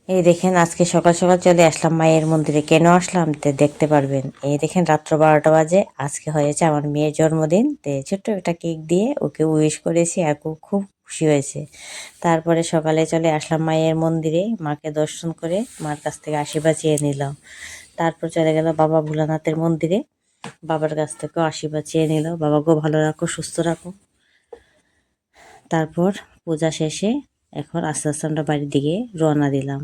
এই দেখেন আজকে সকাল সকাল চলে আসলাম মায়ের মন্দিরে। কেন আসলাম তে দেখতে পারবেন। এই দেখেন রাত্র 12টা বাজে। আজকে হয়েছে আমার মেয়ের জন্মদিন। ছোট্ট একটা কেক দিয়ে ওকে উইশ করেছি আর খুব খুব খুশি হয়েছে। তারপরে সকালে চলে আসলাম মায়ের মন্দিরে, মাকে দর্শন করে মার কাছ থেকে আশীর্বাদ চেয়ে নিলাম। তারপর চলে গেল বাবা ভোলানাথের মন্দিরে, বাবার কাছ থেকেও আশীর্বাদ চেয়ে নিল, বাবাকেও ভালো রাখো, সুস্থ রাখো। তারপর পূজা শেষে এখন আস্তে আস্তে আমরা বাড়ির দিকে রওনা দিলাম।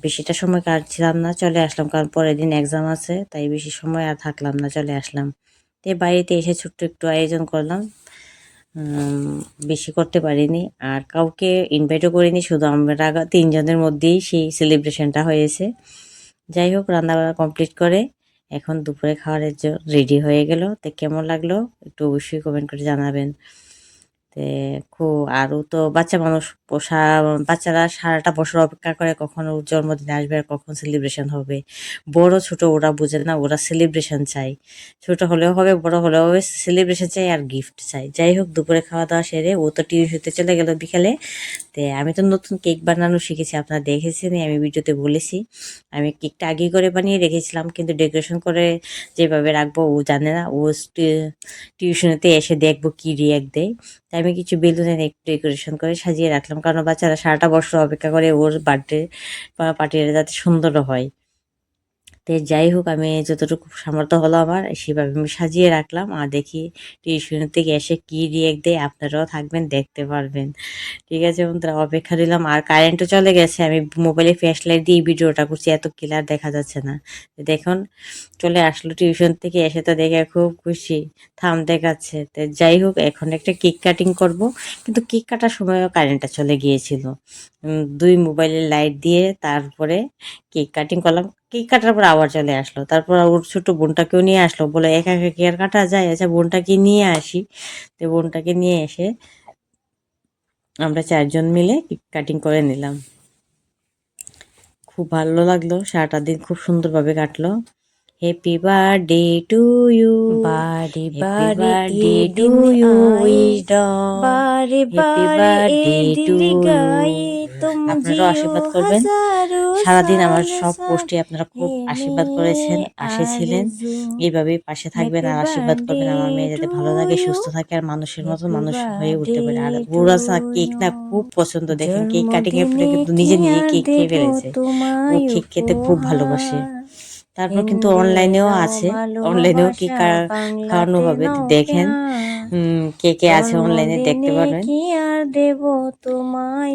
বেশিটা সময় কাটছিলাম না, চলে আসলাম, কারণ পরের দিন এক্সাম আছে, তাই বেশি সময় আর থাকলাম না, চলে আসলাম। বাড়িতে এসে ছোট্ট একটু আয়োজন করলাম, বেশি করতে পারিনি আর কাউকে ইনভাইটও করিনি, শুধু আমরা তিনজনের মধ্যেই সেই সেলিব্রেশনটা হয়েছে। যাই হোক, রান্নাবান্না কমপ্লিট করে এখন দুপুরে খাওয়ারের রেডি হয়ে গেল। তো কেমন লাগলো একটু অবশ্যই কমেন্ট করে জানাবেন। খুব আরও তো বাচ্চা মানুষ, বাচ্চারা সারাটা বছর অপেক্ষা করে কখন ওর জন্মদিন আসবে আর কখন সেলিব্রেশন হবে। বড় ছোট ওরা বুঝে না, ওরা সেলিব্রেশন চাই। ছোট হলেও হবে, বড় হলেও হবে, সেলিব্রেশন চাই আর গিফট চাই। যাই হোক, দুপুরে খাওয়া দাওয়া সেরে ও তো টিউশনিতে চলে গেল বিকালে। আমি তো নতুন কেক বানানো শিখেছি, আপনারা দেখেছেন, আমি ভিডিওতে বলেছি। আমি কেকটা আগে করে বানিয়ে রেখেছিলাম, কিন্তু ডেকোরেশন করে যেভাবে রাখবো ও জানে না। ও টিউশনিতে এসে দেখবো কি রিয়াক্ট দেয়। তাই আমি কিছু বেলুন এনে একটু ডেকোরেশন করে সাজিয়ে রাখলাম, কারণ বাচ্চারা সারাটা বছর অপেক্ষা করে ওর বার্থডে পার্টিটা যাতে সুন্দর হয়। যাই হোক, আমি যতটুকু সামর্থ্য হলো আমার সেভাবে আমি সাজিয়ে রাখলাম। আর দেখি টিউশন থেকে এসে কি রিয়েক্ট দেয়, আপনারাও থাকবেন, দেখতে পারবেন। ঠিক আছে বন্ধুরা, অপেক্ষা দিলাম। আর কারেন্টও চলে গেছে, আমি মোবাইলে ফ্ল্যাশ লাইট দিয়ে ভিডিওটা করছি, এত ক্লিয়ার দেখা যাচ্ছে না। দেখুন, চলে আসলো টিউশন থেকে এসে, তো দেখে খুব খুশি, থাম দেখাচ্ছে। যাই হোক, এখন একটা কেক কাটিং করব, কিন্তু কেক কাটার সময়ও কারেন্টটা চলে গিয়েছিল। দুই মোবাইলের লাইট দিয়ে তারপরে কেক কাটিং করলাম। কেক কাটার পর আবার চলে আসলো, তারপর ওর ছোট বোনটাকেও নিয়ে আসলো, বলে একা একা কি আর কাটা যায়, আচ্ছা বোনটাকে নিয়ে আসি। বোনটাকে নিয়ে এসে আমরা চারজন মিলে কেক কাটিং করে নিলাম। খুব ভালো লাগলো, সারাটা দিন খুব সুন্দরভাবে কাটলো। হ্যাপি বার্থডে টু ইউ, বারে হ্যাপি বারে বার্থডে টু এদিন ইউ, আয়ে, উইশডম, বারে হ্যাপি বারে বার্থডে টু এদিন ইউ। গায়ে, তুম আপনারাও জিও আশীর্বাদ করবেন। হাজারো সারাদিন আমার সাল সব সাল পোস্টে আপনারা হে খুব আশীর্বাদ করেছেন, মেরে আসেছিলেন। আরজু। এইভাবেই পাশে থাকবেন হ্যাপি আর আশীর্বাদ বার্থডে করবেন আমার মেয়ে যাতে টু ভালো থাকে, ইউ, সুস্থ থাকে আর মানুষের মতো হ্যাপি মানুষ হয়ে বার্থডে উঠতে পারে। আর টু ওরা কেক ইউ। না খুব পছন্দ, দেখেন কেক কাটিং এর পরে জন্মদিনে কিন্তু কি নিজে নিজে আর কেক খেয়ে দেব ফেলেছে। ও তোমায় কেক খেতে খুব ভালোবাসে। উপহার, তারপর কিন্তু হিন্দি অনলাইনেও নাও আছে, অনলাইনেও কেক ভালোবাসা, খাওয়ানো বাংলাতে হবে। নাও দেখেন, প্যার। কে কে আছে অনলাইনে দেখতে জন্মদিনে পারবেন। কি আর দেব তোমায়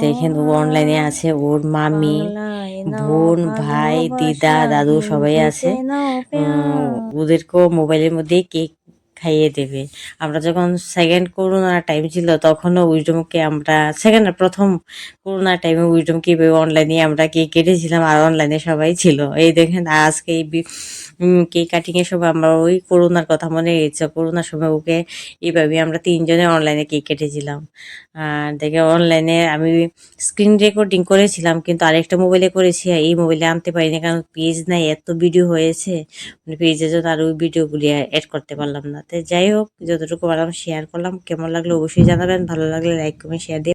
দেখেন ও অনলাইনে উপহার, আছে, ওর মামি, বাংলায় নাও বোন, ভাই, দিদা, ভালোবাসা, দাদু সবাই আছে। হিন্দিতে নাও প্যার। ওদেরকেও মোবাইলের মধ্যেই কেক খাইয়ে দেবে। আমরা যখন সেকেন্ড করোনার টাইম ছিল, তখনও উইজডমকে আমরা প্রথম করোনার টাইমে উইজডমকে অনলাইনে আমরা কেক কেটেছিলাম, আর অনলাইনে সবাই ছিল। এই দেখেন আজকে এই কেক কাটিং এর সময় আমরা ওই করোনার কথা মনে গেছে, করোনার সময় ওকে এইভাবে আমরা তিনজনে অনলাইনে কেক কেটেছিলাম। আর দেখে অনলাইনে আমি স্ক্রিন রেকর্ডিং করেছিলাম, কিন্তু আরেকটা মোবাইলে করেছি, এই মোবাইলে আনতে পারিনি, কারণ পেজ নাই, এত ভিডিও হয়েছে, পেজের জন্য আর ওই ভিডিওগুলি অ্যাড করতে পারলাম না। যাই হোক, যতটুকু পারলাম শেয়ার করলাম। কেমন লাগলো অবশ্যই জানাবেন, ভালো লাগলে লাইক কমেন্ট শেয়ার দিয়ে